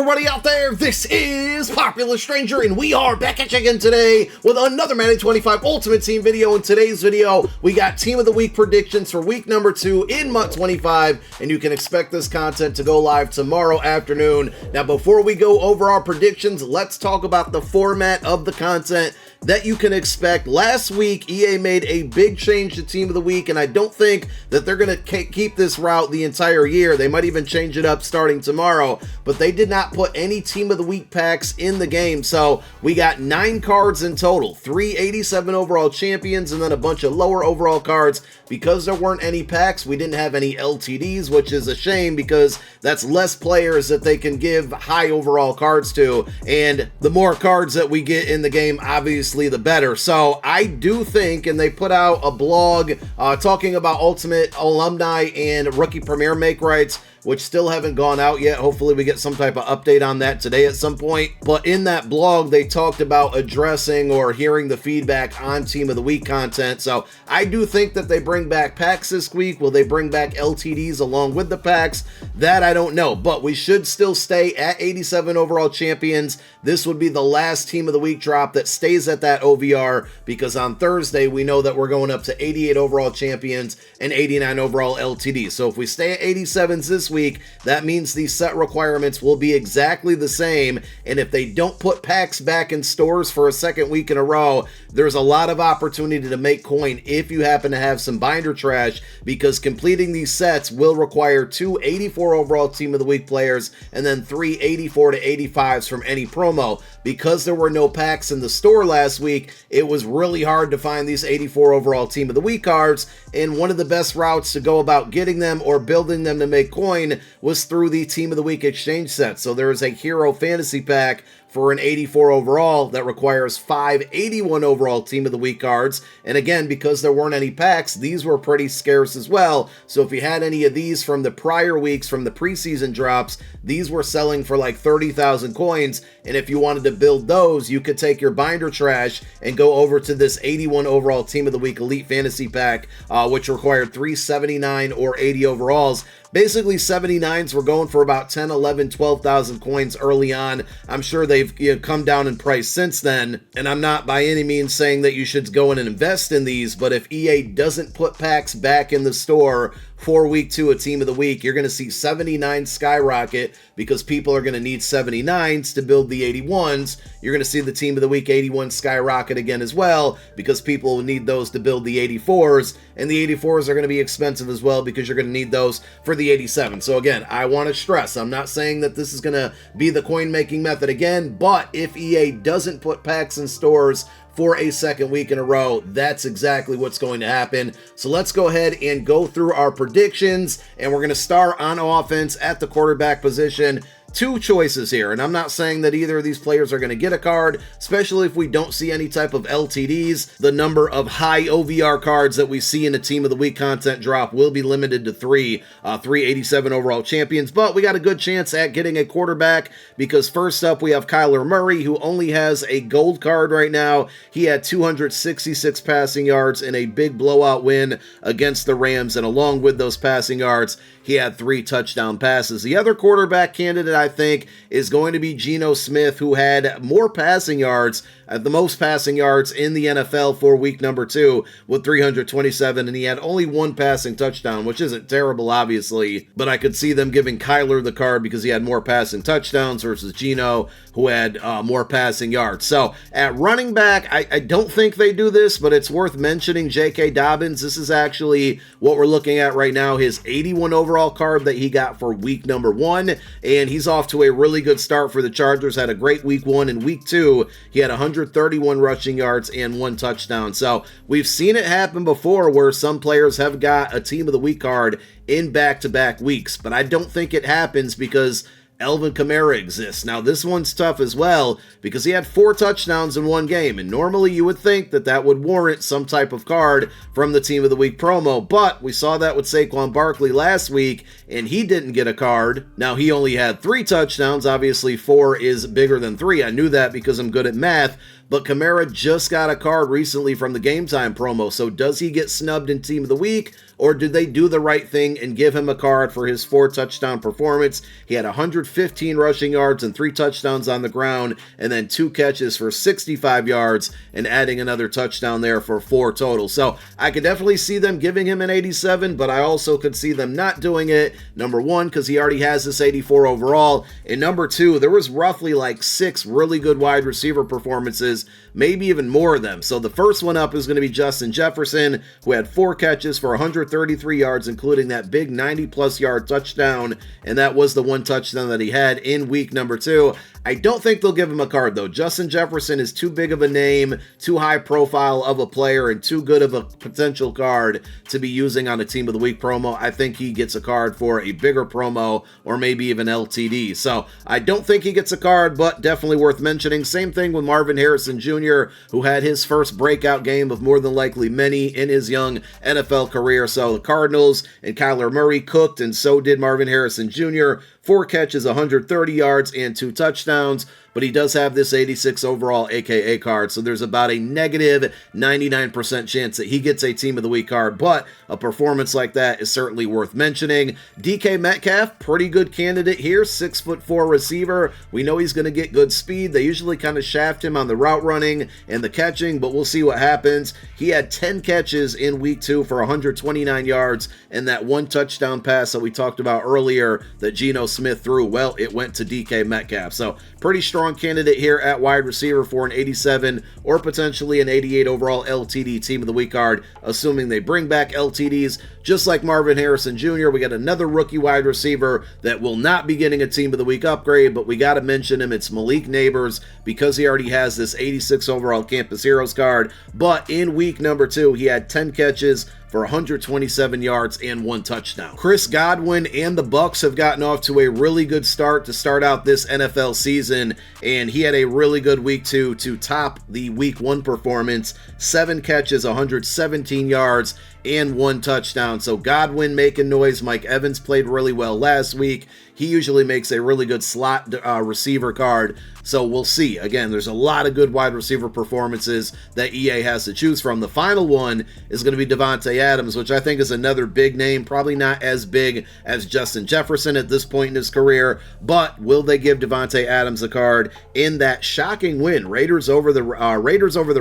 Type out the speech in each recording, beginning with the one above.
everybody out there? This is Popular Stranger, and we are back at you again today with another Madden 25 Ultimate Team video. In today's video, we got Team of the Week predictions for week number 2 in MUT 25, and you can expect this content to go live tomorrow afternoon. Now, before we go over our predictions, let's talk about the format of the content that you can expect. Last week, EA made a big change to Team of the Week, and I don't think that they're going to keep this route the entire year. They might even change it up starting tomorrow, but they did not put any Team of the Week packs in the game. So we got 9 cards in total, 3 87 overall champions, and then a bunch of lower overall cards. Because there weren't any packs, we didn't have any LTDs, which is a shame because that's less players that they can give high overall cards to, and the more cards that we get in the game, obviously the better. So I do think, and they put out a blog talking about Ultimate Alumni and Rookie Premier Make Rights, which still haven't gone out yet. Hopefully we get some type of update on that today at some point. But in that blog, they talked about addressing or hearing the feedback on Team of the Week content. So I do think that they bring back packs this week. Will they bring back LTDs along with the packs? That I don't know, but we should still stay at 87 overall champions. This would be the last Team of the Week drop that stays at that OVR, because on Thursday, we know that we're going up to 88 overall champions and 89 overall LTDs. So if we stay at 87s this week, that means these set requirements will be exactly the same, and if they don't put packs back in stores for a second week in a row, there's a lot of opportunity to make coin if you happen to have some binder trash, because completing these sets will require 2 84 overall Team of the Week players and then 3 84 to 85s from any promo. Because there were no packs in the store last week, it was really hard to find these 84 overall Team of the Week cards, and one of the best routes to go about getting them or building them to make coin was through the Team of the Week exchange set. So there is a Hero Fantasy Pack for an 84 overall that requires 5 81 overall Team of the Week cards. And again, because there weren't any packs, these were pretty scarce as well. So if you had any of these from the prior weeks, from the preseason drops, these were selling for like 30,000 coins. And if you wanted to build those, you could take your binder trash and go over to this 81 overall Team of the Week Elite Fantasy Pack, which required 379 or 80 overalls. Basically, 79s were going for about 10, 11, 12,000 coins early on. I'm sure they've come down in price since then, and I'm not by any means saying that you should go in and invest in these, but if EA doesn't put packs back in the store for week 2 of Team of the Week, you're going to see 79 skyrocket because people are going to need 79s to build the 81s. You're going to see the Team of the Week 81 skyrocket again as well because people will need those to build the 84s, and the 84s are going to be expensive as well because you're going to need those for the 87. So again, I want to stress, I'm not saying that this is going to be the coin making method again, but if EA doesn't put packs in stores for a second week in a row, that's exactly what's going to happen. So let's go ahead and go through our predictions, and we're going to start on offense at the quarterback position. 2 choices here, and I'm not saying that either of these players are going to get a card, especially if we don't see any type of LTDs. The number of high OVR cards that we see in a Team of the Week content drop will be limited to 3 87 overall champions, but we got a good chance at getting a quarterback because first up we have Kyler Murray, who only has a gold card right now. He had 266 passing yards in a big blowout win against the Rams, and along with those passing yards, he had 3 touchdown passes. The other quarterback candidate, I think, is going to be Geno Smith, who had more passing yards, the most passing yards in the NFL for week number 2 with 327, and he had only 1 passing touchdown, which isn't terrible, obviously, but I could see them giving Kyler the card because he had more passing touchdowns versus Geno, who had more passing yards. So at running back, I don't think they do this, but it's worth mentioning J.K. Dobbins. This is actually what we're looking at right now, his 81 overall card that he got for week number 1, and he's off to a really good start for the Chargers. Had a great week 1. In week 2, he had 131 rushing yards and 1 touchdown. So we've seen it happen before where some players have got a Team of the Week card in back-to-back weeks, but I don't think it happens because Alvin Kamara exists. Now, this one's tough as well because he had 4 touchdowns in 1 game, and normally you would think that that would warrant some type of card from the Team of the Week promo, but we saw that with Saquon Barkley last week, and he didn't get a card. Now, he only had 3 touchdowns. Obviously, 4 is bigger than 3. I knew that because I'm good at math, but Kamara just got a card recently from the Game Time promo, so does he get snubbed in Team of the Week, or did they do the right thing and give him a card for his 4-touchdown performance? He had 115 rushing yards and 3 touchdowns on the ground, and then 2 catches for 65 yards, and adding another touchdown there for 4 total. So I could definitely see them giving him an 87, but I also could see them not doing it. Number one, because he already has this 84 overall, and number two, there was roughly like 6 really good wide receiver performances, maybe even more of them. So the first one up is going to be Justin Jefferson, who had 4 catches for 133 yards, including that big 90-plus yard touchdown, and that was the 1 touchdown that he had in week number 2. I don't think they'll give him a card, though. Justin Jefferson is too big of a name, too high profile of a player, and too good of a potential card to be using on a Team of the Week promo. I think he gets a card for a bigger promo, or maybe even LTD. So I don't think he gets a card, but definitely worth mentioning. Same thing with Marvin Harrison Jr., who had his first breakout game of more than likely many in his young NFL career. So the Cardinals and Kyler Murray cooked, and so did Marvin Harrison Jr. 4 catches, 130 yards, and 2 touchdowns, but he does have this 86 overall AKA card, so there's about a negative 99% chance that he gets a Team of the Week card, but a performance like that is certainly worth mentioning. DK Metcalf, pretty good candidate here, 6'4" receiver. We know he's going to get good speed. They usually kind of shaft him on the route running and the catching, but we'll see what happens. He had 10 catches in week 2 for 129 yards, and that 1 touchdown pass that we talked about earlier that Geno Smith threw, well, it went to DK Metcalf. So pretty strong candidate here at wide receiver for an 87 or potentially an 88 overall LTD Team of the Week card, assuming they bring back LTDs. Just like Marvin Harrison Jr., we got another rookie wide receiver that will not be getting a Team of the Week upgrade, but we got to mention him. It's Malik Neighbors, because he already has this 86 overall Campus Heroes card, but in week number 2, he had 10 catches for 127 yards and 1 touchdown. Chris Godwin and the Bucs have gotten off to a really good start to start out this NFL season, and he had a really good week 2 to top the week 1 performance. 7 catches, 117 yards, and 1 touchdown. So Godwin making noise. Mike Evans played really well last week. He usually makes a really good slot receiver card. So we'll see. Again, there's a lot of good wide receiver performances that EA has to choose from. The final one is going to be Davante Adams, which I think is another big name. Probably not as big as Justin Jefferson at this point in his career, but will they give Davante Adams a card in that shocking win? Raiders over the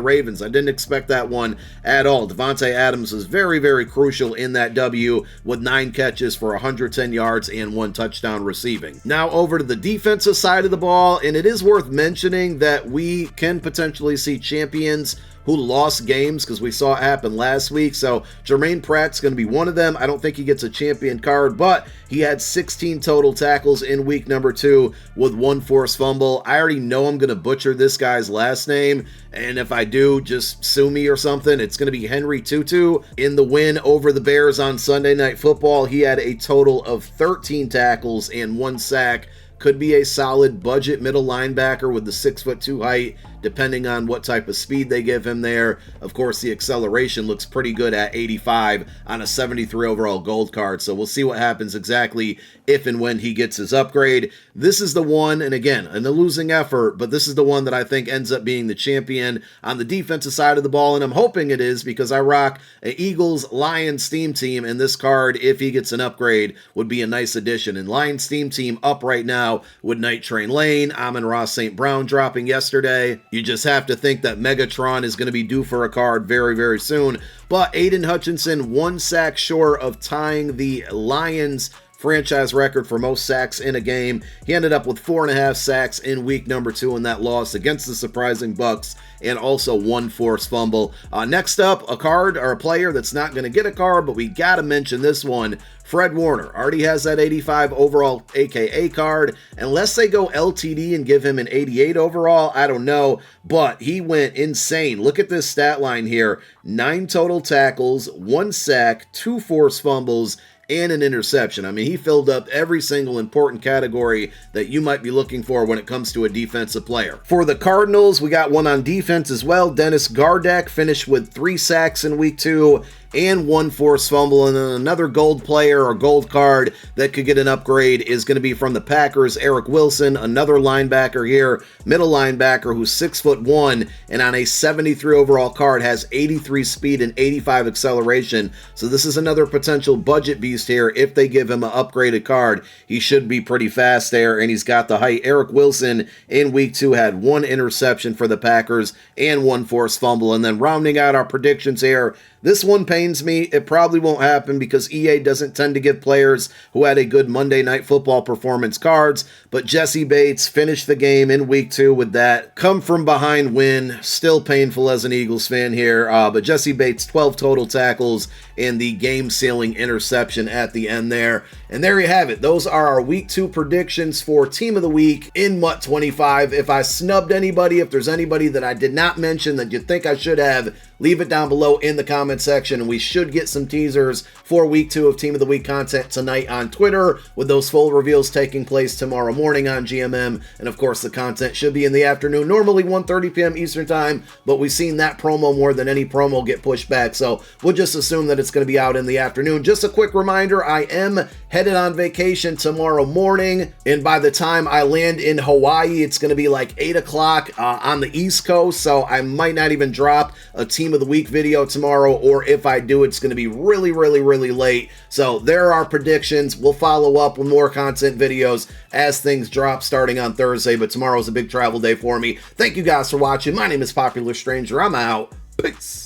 Ravens. I didn't expect that one at all. Davante Adams was very, very crucial in that W with 9 catches for 110 yards and 1 touchdown receiving. Now over to the defensive side of the ball, and it is worth mentioning that we can potentially see champions who lost games, because we saw it happen last week. So Jermaine Pratt's going to be one of them. I don't think he gets a champion card, but he had 16 total tackles in week number 2 with 1 forced fumble. I already know I'm going to butcher this guy's last name, and if I do, just sue me or something. It's going to be Henry Tutu. In the win over the Bears on Sunday Night Football, he had a total of 13 tackles and 1 sack. Could be a solid budget middle linebacker with the 6'2" height, depending on what type of speed they give him there. Of course, the acceleration looks pretty good at 85 on a 73 overall gold card, so we'll see what happens exactly if and when he gets his upgrade. This is the one, and again, in a losing effort, but this is the one that I think ends up being the champion on the defensive side of the ball, and I'm hoping it is, because I rock an Eagles-Lions Steam Team, and this card, if he gets an upgrade, would be a nice addition. And Lions Steam Team up right now with Night Train Lane, Amon-Ra St. Brown dropping yesterday. You just have to think that Megatron is going to be due for a card very, very soon. But Aidan Hutchinson, 1 sack short of tying the Lions franchise record for most sacks in a game. He ended up with 4.5 sacks in week number 2 in that loss against the surprising Bucks, and also 1 forced fumble. Next up, a card or a player that's not going to get a card, but we got to mention this one. Fred Warner already has that 85 overall AKA card. Unless they go LTD and give him an 88 overall, I don't know, but he went insane. Look at this stat line here. 9 total tackles, 1 sack, 2 forced fumbles, and an interception. I mean, he filled up every single important category that you might be looking for when it comes to a defensive player. For the Cardinals, we got one on defense as well. Dennis Gardeck finished with 3 sacks in week 2 and 1 forced fumble. And then another gold player or gold card that could get an upgrade is going to be from the Packers, Eric Wilson, another linebacker here, middle linebacker who's 6'1", and on a 73 overall card has 83 speed and 85 acceleration. So this is another potential budget beast here. If they give him an upgraded card, he should be pretty fast there, and he's got the height. Eric Wilson in week 2 had 1 interception for the Packers and 1 forced fumble. And then rounding out our predictions here, this one pains me. It probably won't happen because EA doesn't tend to give players who had a good Monday Night Football performance cards, but Jesse Bates finished the game in week 2 with that come from behind win. Still painful as an Eagles fan here, but Jesse Bates, 12 total tackles and the game-sealing interception at the end there. And there you have it. Those are our week 2 predictions for Team of the Week in MUT 25. If I snubbed anybody, if there's anybody that I did not mention that you think I should have, leave it down below in the comment section, and we should get some teasers for week 2 of Team of the Week content tonight on Twitter, with those full reveals taking place tomorrow morning on GMM. And of course, the content should be in the afternoon, normally 1:30 p.m. Eastern time, but we've seen that promo more than any promo get pushed back, so we'll just assume that it's going to be out in the afternoon. Just a quick reminder, I am headed on vacation tomorrow morning, and by the time I land in Hawaii, it's going to be like 8 o'clock on the East Coast, so I might not even drop a Team of the Week video tomorrow, or if I do, it's going to be really late. So there are predictions. We'll follow up with more content videos as things drop starting on Thursday, but tomorrow's a big travel day for me. Thank you guys for watching. My name is Popular Stranger. I'm out. Peace.